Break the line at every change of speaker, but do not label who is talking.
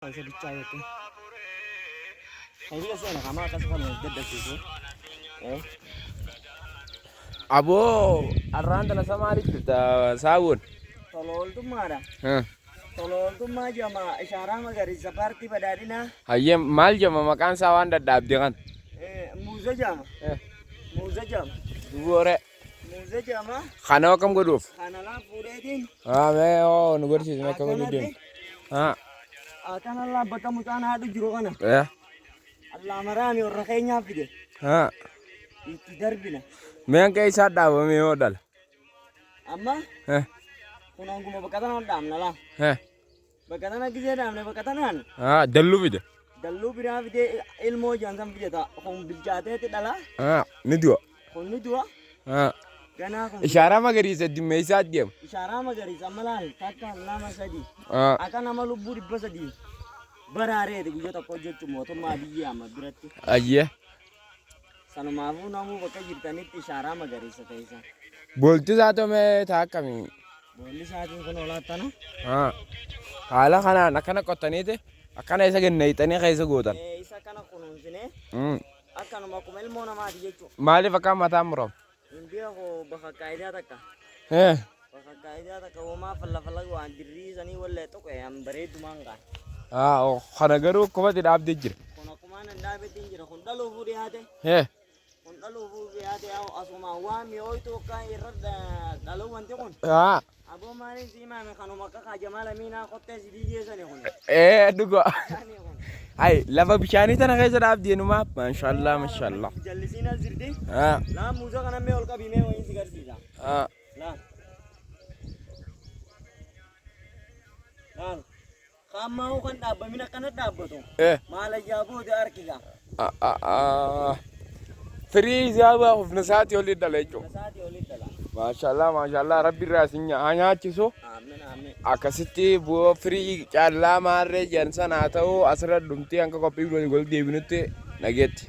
Saya percaya tuh. Saya biasa nak kamu akan suka menjadi itu.
Abo arranta na samari ta sawun.
Tolol tuh mana?
Ha.
Tolol tuh mah jama isyarat magari seperti badadina.
Hayye mal jama makan sawan da dabdi kan.
Muza jama. Muza jama.
Dugore.
Muza jama.
Khana kam goduf.
Kanala furedin.
Ha me o nugor si me kam godin. Ha.
Akan Allah batamu tanah adu juro kana.
Ya.
Allah marani orang kayaknya fide.
Ha.
Itu darbina.
Men kay sa dawo me o dal.
Amma?
Ha.
Kunang guma bakatan dam nala.
Ha.
Bakatan lagi dam ne bakatanan.
Ha dallu bide.
Dallu bira fide ilmu jangan fide ta. Kung biljate te dala.
Ha nidio.
Kung nidua.
Ha.
Gana kung
Ishara magari sa di me sa diem.
isyarat magari samalan takka lama sadi.
Ha.
Akan nama lubu di basadi. Barare de gujota project moto ma biya ma birati.
Ayye.
Sanu mafu namu baka jirtani isyarat magari sa kaisa.
Bolti sa to me ta kami.
Bolli saatin kono latana.
Ha. Hala kana nakana kotani te. Akana isa gen nei tani kaysa gotan.
Isa kana kono sine. Akan ma kumel mona ma diyecho.
Mali faka mata muro.
India ko baka kaida taka.
Eh.
Baka kaida taka wama falla falla wa dirri sani wala to ko am bare dumanga.
Ah, oh, khana garu ko bati dab dijir.
Kono kumana ndabe tinjira kon dalo furi hate.
Eh.
Kon dalo furi hate aw asuma wa mi oy to ka irada dalo wante kon.
Ah.
Abo mari sima me kanu makka ka jamala mina kotte sidije sani kon.
Dugo.
Sani kon.
Ay, lava bishani tana kaysa dab dinu ma. Mashallah, mashallah.
Jallisina zirde.
Ah.
La muza kana me ol ka bime o insi garsiza.
Ah.
La. La. Kama ko kan dabba mina kana dabba to.
Eh.
Mala jabo de arkiga.
Ah. Free zaba of nasati oli dalecho.
Nasati oli dala.
Mashallah, mashallah. Rabbi rasinya anya chiso.
Amin amin.
Akasitti bu free challa marre jansan atau asra dumti angka kopi gol debinutte nagetti.